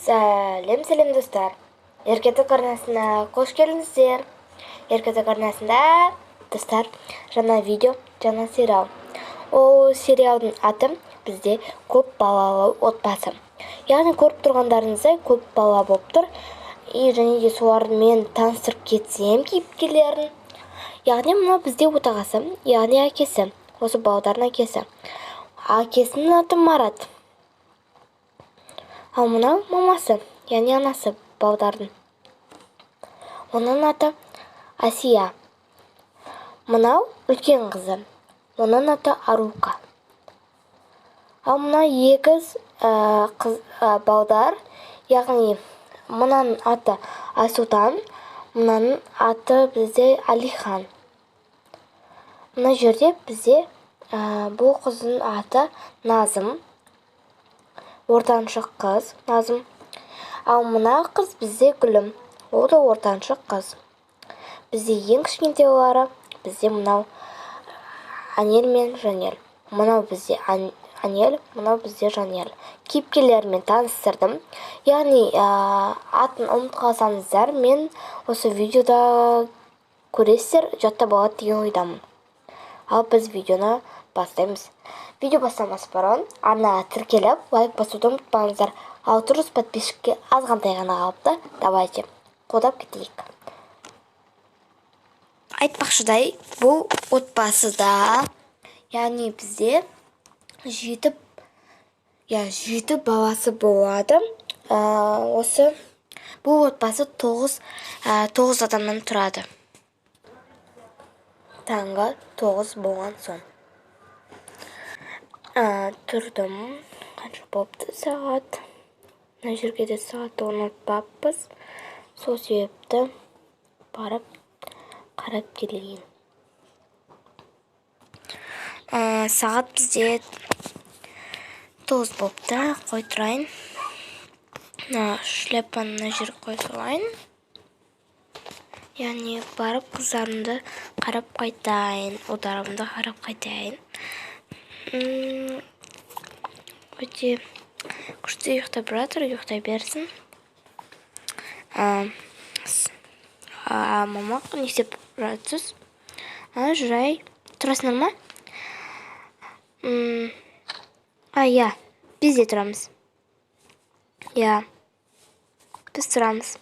Сәлем достар. Еркетік арнасына қош келдіңіздер. Еркетік арнасында достар жаңа видео, жаңа сериал. Ол сериалдың аты бізде көп балалы отбасы. Яғни көріп тұрғандарыңыздай көп бала болып тұр. Және де солармен таныстырып кетсем кейіпкерлерін. Яғни мына бізде отағасы, яғни әкесі, осы балалардың әкесі. Әкесінің аты Марат. Ал мынау мамасы, яғни анасы балдардың. Оның аты Асия. Мынау үлкен қызы. Оның аты Арука. Ал мына егіз балдар, яғни мұнаның аты Асултан, мұнаның аты бізде Алихан. Мына жерде бізде бұл қыздың аты Назым. Ортаншы қыз Назым. Ал мына қыз бізде Гүлім. Ол да ортаншы қыз. Бізде ең кішкентеулері бізде мынау Анел мен Жанел. Мынау бізде Анел, мынау бізде Жанел. Кейіпкерлермен таныстырдым. Яғни атын ұмытып қалсаңыздар, мен осы видеода көресіздер, жаттап алады деген ойдамын. Ал біз видеоны бастаймыз. Видео бастамас бұрын арнаға тіркеліп, лайк басуды ұмытпаңыздар. Ал дұрыс подписчикке азғантай ғана қалыпты. Давайте, қодап кетейік. Айтпақшыдай, бұл отбасыда, яғни бізде 7 баласы болады. Бұл отбасы 9 адамнан тұрады. Таңғы 9 болған соң. Тұрдым, қанша болыпты сағат. Мына жерге де сағатты ұмытпаппыз. Сол себепті барып қарап келейін. Сағат бізде 9 болыпты. Қой тұрайын. Шляпаны мына жерге қой салайын. Яғни барып қыздарымды қарап қайтайын. Ұлдарымды қарап қайтайын. Өте күшті ұйықтай бұратыр, ұйықтай берсін. Мама, не істеп бұратсыз? Жүрай, тұрасыңдар ма? Иә, біз де тұрамыз. Иә, біз тұрамыз.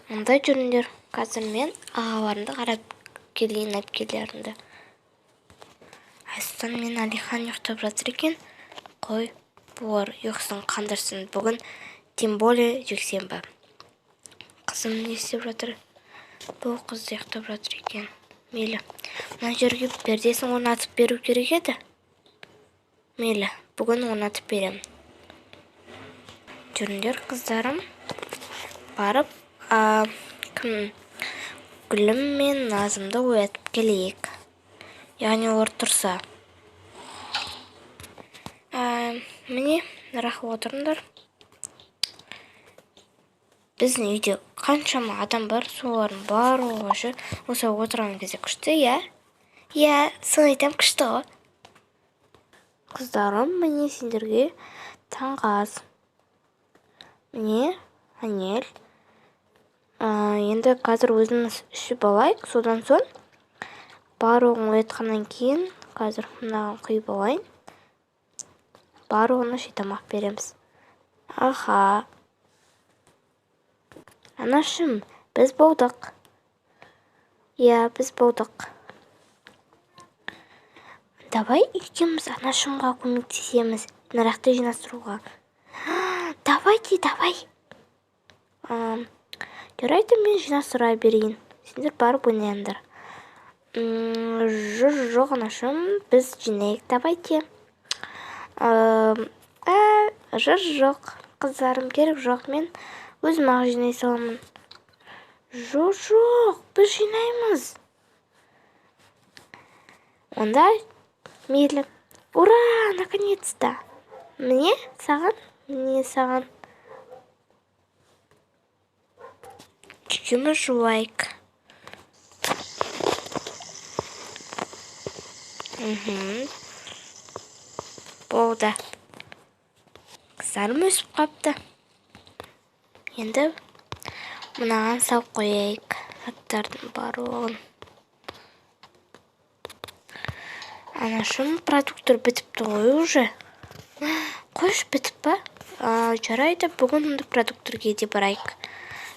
Мұндай жүріңдер. Қазір мен ағаларымды қарап келейін, әпкелерімді. Айсұлтан мен Алихан ұйықтап жатыр екен. Қой, бұлар ұйықсын, қандырсын. Бүгін тем более жексенбі. Қызым не істеп жатыр? Бұл қыз ұйықтап жатыр екен. Мейлі. Мына жерге пердесін орнатып беру керек еді. Мейлі, бүгін орнатып беремін. Жүріңдер, қыздарым. Барып, Гүлім мен Назымды оятып келейік. Яғни олар тұрса. Міне, раху отырыңдар. Біздің үйде қаншама адам бар, солардың барлығы осы отырған кезде күшті, иә? Иә, сын айтам күшті ғой. Қыздарым, міне сендерге таңғы ас. Міне, Анел. Енді қазір өзіміз ішіп алайық, содан соң барлығын оятқаннан кейін қазір мынаған құйып алайын. Барлығына тамақ береміз. Аха. Анашым, біз болдық. Иә, біз болдық. Давай екеуміз анашымға көмектесеміз нарақты жинастыруға. Давай. Жарайды, мен жинастыра берейін. Сендер барып ойнайындар. Жоқ, анашым, біз жинайық, давайте. Жоқ, қыздарым, керек жоқ, мен өзім-ақ жинай саламын. Жоқ, біз жинаймыз. Онда мейлі. Ура, наконец-то. Міне саған. Чекіміз жуайық. Болды. Қыздарым өсіп қапты. Енді мынаған салып қояйық заттардың барлығын. Анашым, продукттар бітіпті ғой уже. Қойш, бітіп па? Жарайды, бүгін онда продукторге де барайық.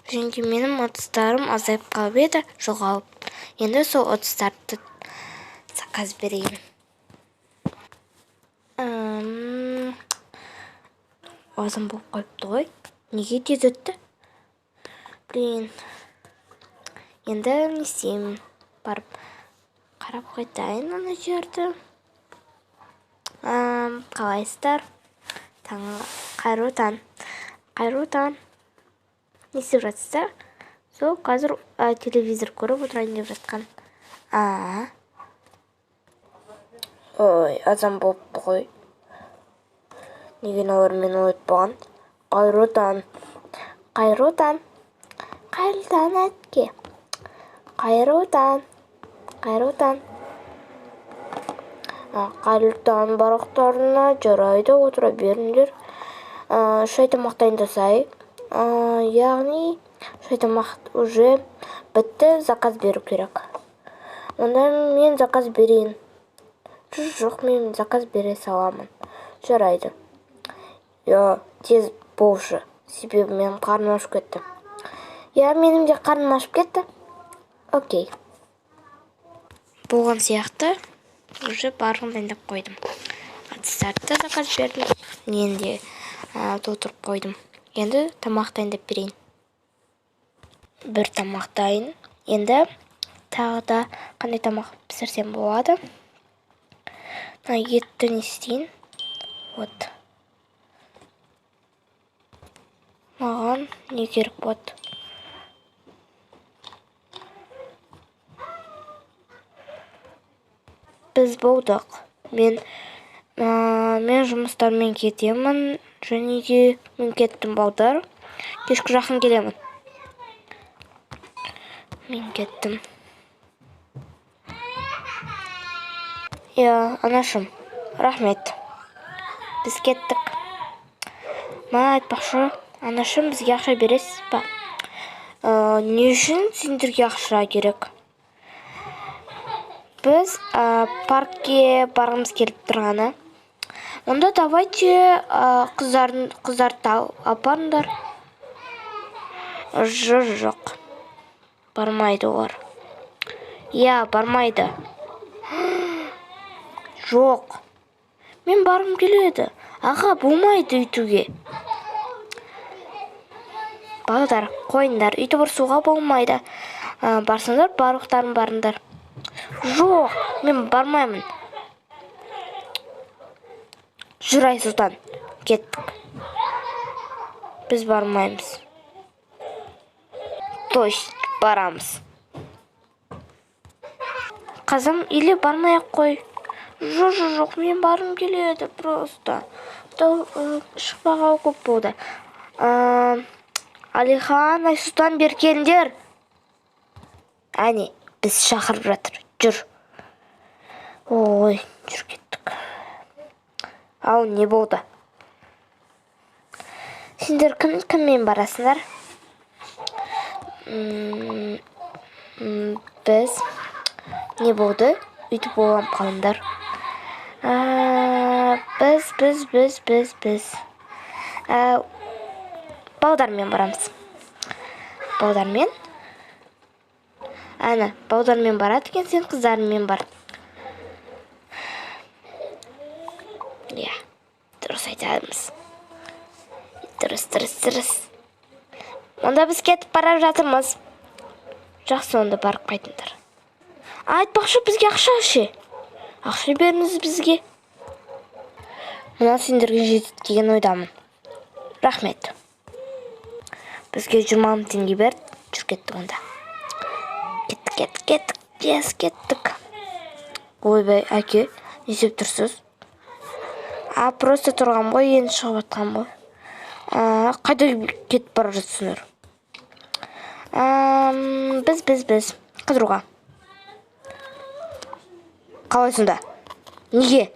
Және менің ыдыстарым азайып қалып еді, жоғалып. Енді сол ыдыстарды заказ берейін. Азым болып қойыпты ғой. Неге тез өтті? Блин. Енді не істеймін? Барып қарап қайтайын ана жерді. Қалайсыздар? Қайырлы таң. Не істеп жатсыздар? Сол қазір телевизор көріп отырайын деп жатқан. Ой, азам болыпты ғой. Неге олар мені оятпаған? Қайырлы таң әтке. Қайырлы таң барақтарына жарайды, отыра беріңдер. Шай тамақ дайындасайық. Яғни шай тамақ уже бітті, заказ беру керек. Онда мен заказ берейін. Жоқ, мен заказ бере саламын. Жарайды. Тез болшы. Себебі менің қарным ашып кетті. Менің де қарным ашып кетті. Окей. Болған сияқты уже барлығын дайындап қойдым. Ыдыстарды заказ бердім. Енді толтырып қойдым. Енді тамақ дайындап берейін. Бір тамақ дайын. Енді тағы да қандай тамақ пісірсем болады? Етті не істейін? Вот. Маған не керек болады? Біз болдық. Мен жұмыстармен кетемін. Және де мен кеттім, балдар. Кешкі жақын келемін. Мен кеттім. Анашым, рахмет. Біз кеттік. Маған айтпақшы, анашым, бізге ақша бересіз ба? Не үшін сендерге ақша керек? Біз паркке барғымыз келіп тұрғаны. Онда давайте қыздарды апарыңдар. Жоқ. Бармайды олар. Бармайды. Жоқ. Мен барғым келеді. Аға, болмайды үйтуге. Балдар, қойындар, үйті бұрсуға болмайды. Барсыңдар, барлықтарын барыңдар. Жоқ, мен бармаймын. Жүр, Айсұлтан, кеттік. Біз бармаймыз. То есть, барамыз. Қазым, или бармай-ақ қой. Жоқ, мен барым келеді просто. Шықпағау көп болды. Алихан, Айсұлтан, бер келіңдер. Әне, біз шақырып жатыр. Жүр. Ой, жүр кеттік. Ал, не болды? Сендер кіммен барасыңдар? Біз не болды? Үйтіп болам қалыңдар. Біз. Балдармен барамыз. Балдармен? Балдармен барады екен, сен қыздармен бар. Дұрыс айтамыз. Дұрыс. Онда біз кетіп бара жатырмыз. Жақсы, онда барып қайтыңдар. Айтпақшы, бізге ақша ше. Ақша беріңіз бізге. Мына сендерге жетеді деген ойдамын. Рахмет. Бізге 20 мың теңге бер. Жүр кеттік онда. Кеттік. Ойбай, әке, не істеп тұрсыз? Просто тұрғам ғой, енді шығып атқам ғой. Қайда кетіп бара жатсыңдар? Біз. Қыдыруға. Қалайсыңда? Неге?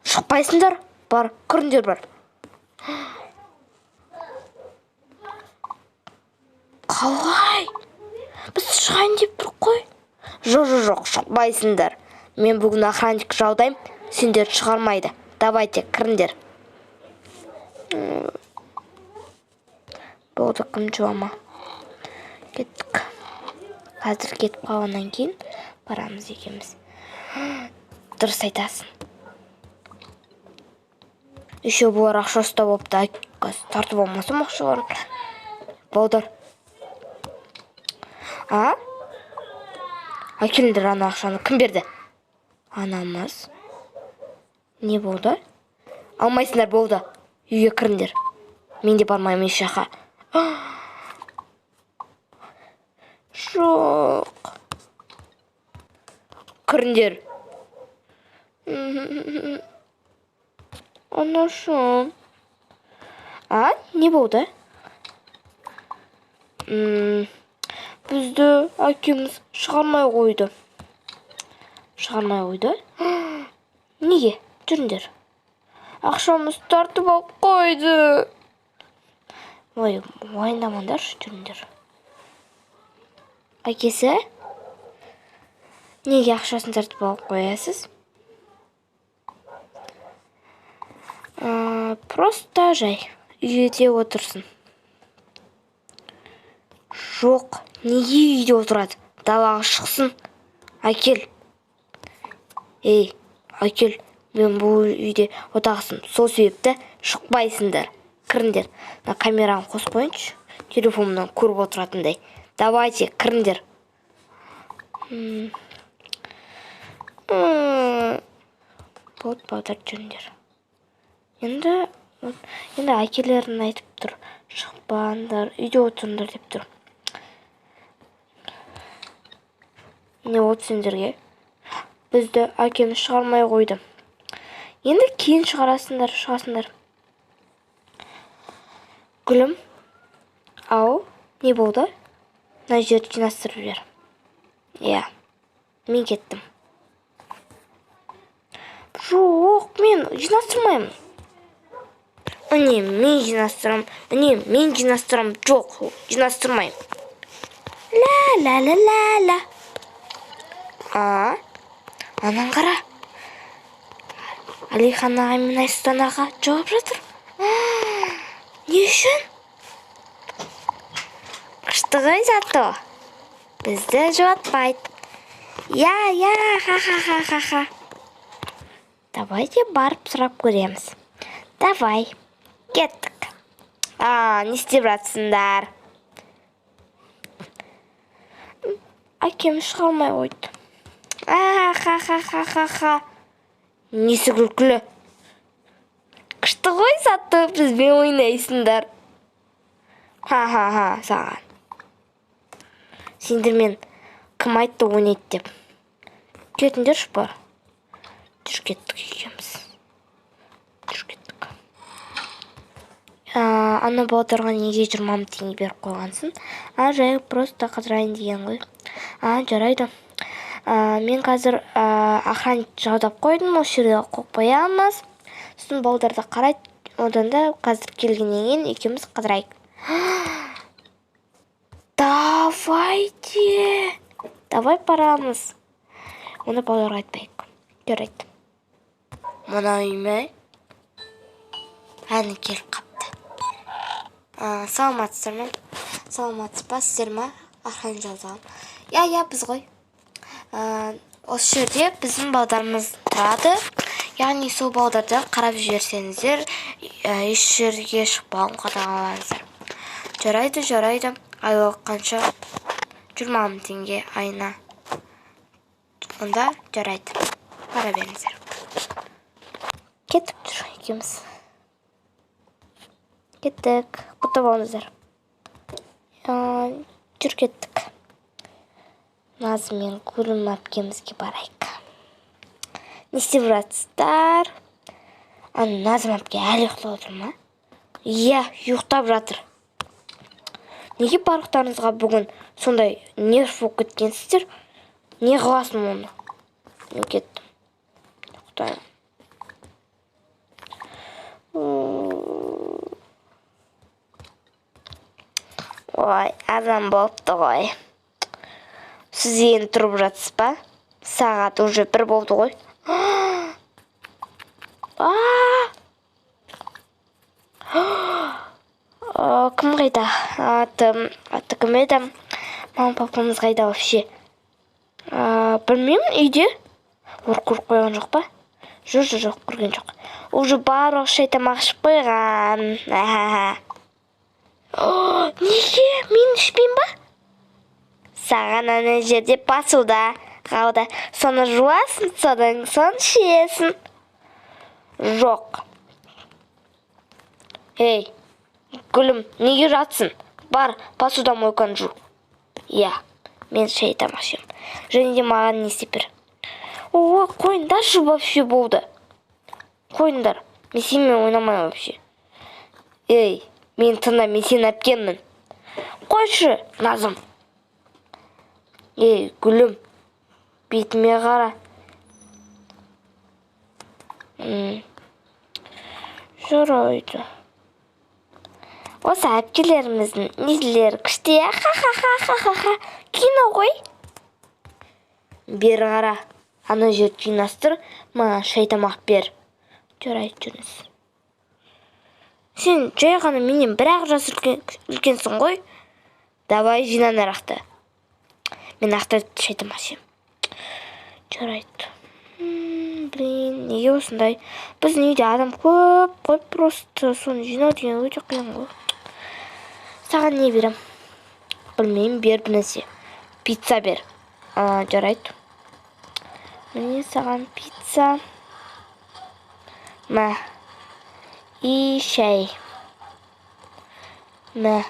Шықпайсыңдар? Бар, кіріңдер бар. Қалай? Біз шығайын деп тұр қой. Жоқ, шықпайсыңдар. Мен бүгін охранник жалдайым, сендер шығармайды. Давайте, кіріңдер. Болды, қым жуама. Кеттік. Қазір кетіп қалғаннан кейін барамыз екеміз. Дұрыс айтасың. Еще бұлар ақша ұстап опты, тартып алмасам ақшаларын. Балдар. Әкеліңдер ана ақшаны. Кім берді? Анамыз. Не болды? Алмайсыңдар, болды. Үйге кіріңдер. Мен де бармаймын еш жаққа. Жоқ. Кіріңдер. Анашым. Не болды? Бізді әкеміз шығармай қойды. Неге? Жүріңдер. Ақшамыз тартып алып қойды. Ой, уайымдамаңдаршы, жүріңдер. Әкесі? Неге ақшасын тартып алып қоясыз? Просто жай. Үйде отырсын. Жоқ, неге үйде отырады? Далаға шықсын. Әкел. Ей, әкел. Мен бұл үйде отағысын. Сол себепті шықпайсыңдар. Кіріңдер. Камераны қос қойыншы. Телефонымнан көріп отыратындай. Давайте, кіріңдер. Болды, балдар, жүріңдер. Енді әкелерін айтып тұр. Шықпаңдар, үйде отырыңдар деп тұр. Не болды сендерге? Бізді әкеміз шығармай қойды. Енді кейін шығасыңдар. Гүлім, ау, не болды? Мына жерді жинастырып жібер. Иә, мен кеттім. Жоқ, мен жинастырмаймын. Мен жинастырам. Жоқ, жинастырмаймын. Ла. Анан қара. Алихан аға мен Айсұлтан аға жауап жатыр. Не үшін? Күшті ғой зато. Бізді жуатпайды. Я, ха. Давайте барып сұрап көреміз. Давай, кеттік. Не істеп жатсыңдар? Әкем шығармай қойды. Ха. Несі күлкілі? Күшті ғой заты, бізбен ойнайсыңдар. Ха, саған. Сендермен кім айтты ойнайды деп? Кетіңдер шпар. Жүр кеттік екеміз. Ана балдарға неге 20 теңге беріп қойғансың? Жай просто қыдырайын деген ғой. Жарайды. Мен қазір охранник жалдап қойдым, осы жерге қойып қоямыз. Сосын балдарды қарайды, одан да қазір келгеннен кейін екеуміз қыдырайық. Давай барамыз. Оны балдарға айтпайық. Жарайды. Мына үйме әні келіп қапты. Саламатсыздар ма? Охранник жалдаған. Я, біз ғой. Осы жерде біздің балдарымыз тұрады. Яғни сол балдарды қарап жіберсеңіздер, еш жерге шықпауын қадағалаңыздар. Жарайды. Айлығы қанша? 20 теңге айына. Онда жарайды. Бара беріңіздер. Кеттік жүр екеміз. Кеттік. Құтты болыңыздар. Жүр кеттік. Назым мен Гүлім әпкемізге барайық. Не істеп жатсыздар? Назым әпке әлі ұйықтап отыр ма? Иә, ұйықтап жатыр. Неге барлықтарыңызға бүгін сондай нерв болып кеткенсіздер? Не қыласың оны? Мен кеттім. Ұйықтаймын. Ой, азан болыпты ғой. Сіз енді тұрып жатсыз ба? Сағат уже 1 болды ғой. Кім қайда? Аты кім еді? Мама папамыз қайда вообще? Білмеймін, үйде. Көріп қойған жоқ па? Жоқ, көрген жоқ. Уже барлық шай тамақ ішіп қойған. Неге? Мен ішпеймін ба? Саған ана жерде басуда қалды. Соны жуасың, содан соң ішесің. Жоқ. Ей, гүлім, неге жатсың? Бар, басуда мойканы жу. Иә, мен шай тамақ ішемін. Және де маған не істеп бер. Ой, қойыңдаршы вообще болды. Қойыңдар. Мен сенімен ойнамаймын вообще. Ей, мен тыңда, мен сені әпкеммін. Қойшы, Назым. Ей, гүлім, бетіме қара. Жарайды. Осы әпкелеріміздің нелері күшті, ха-ха-ха-ха-ха. Кино ғой. Бері қара. Ана жер жинастыр, маған шай тамақ бер. Жарайды, жүріңіз. Сен жай ғана менен бір-ақ жас үлкенсің ғой. Давай жинан арақты. Мен ақтарды шай тамақ ішемін. Жарайды. Блин, неге осындай? Біздің үйде адам көп қой, просто соны жинау деген өте қиын ғой. Саған не берем? Білмеймін, бер бір нәрсе. Пицца бер. Жарайды. Міне саған пицца. Мә. И шай. Мә.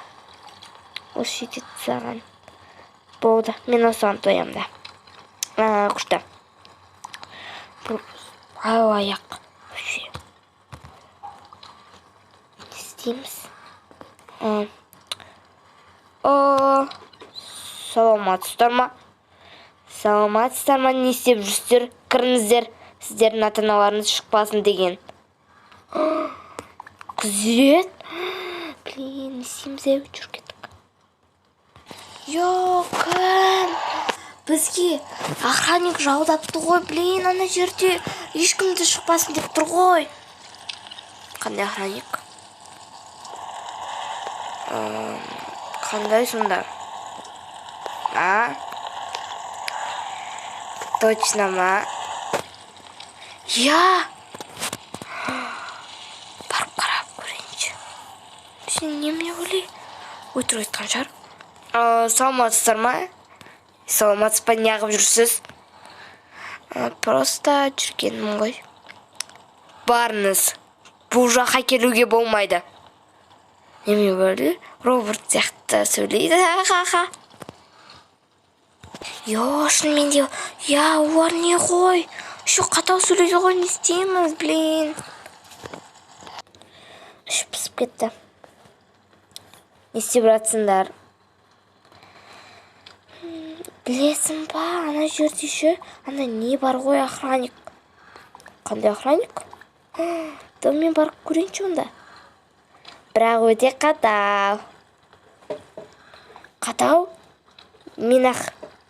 Осы жетеді саған. Болды. Мен осыған тоям да. Күшті. Ау аяқ. Не істейміз? Саламатсыздар ма? Саламатсыздар ма, не істеп жүрсіздер? Кіріңіздер, сіздердің ата-аналарыңыз шықпасын деген. Күзет? Блин, не істейміз әуе жүр кеттік. Кім? Бізге охранник жалдапты ғой, блин, ана жерде ешкімді шықпасын деп тұр ғой. Қандай охранник? Қандай сонда? Точно ма? Я! Барып қарап көрейінші. Сен неме ойлай? Өтірік айтқан шығар. Саламатсыздар ма? Саламатсыз ба, неғып жүрсіз? Просто жүргенмін ғой. Барыңыз. Бұл жаққа келуге болмайды. Неме болды? Роберт сияқты сөйлейді. Ха-ха-ха. Шынымен де, олар не ғой? Еще қатау сөйлейді ғой, не істейміз, блин. Ішіп пісіп кетті. Не істеп жатсыңдар? Білесің ба, ана жерде ше, ана не бар ғой, охранник. Қандай охранник? Мен барып көрейінші онда. Бірақ өте қатау. Қатау? Мен ақ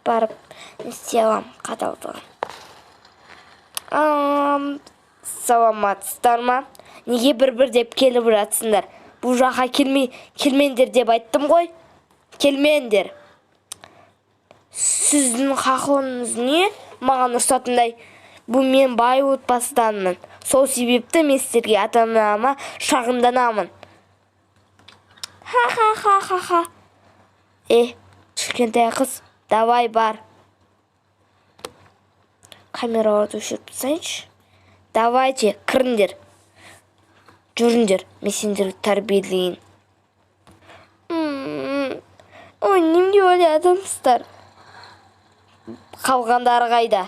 барып не істей алам қатаудыға. Саламатсыздар ма? Неге бір-бір деп келіп жатсыңдар? Бұл жаққа келмеңдер деп айттым ғой. Келмеңдер. Сіздің хақыңыз не? Маған ұрсатындай. Бұл мен бай отбасыданмын. Сол себепті мен сіздерге ата-анама шағымданамын. Ха-ха-ха-ха-ха. Кішкентай қыз, давай бар. Камераларды өшіріп тастайыншы. Давайте, кіріңдер. Жүріңдер, мен сендерді тәрбиелейін. Неге ойлай адамсыздар? Қалғандары қайда?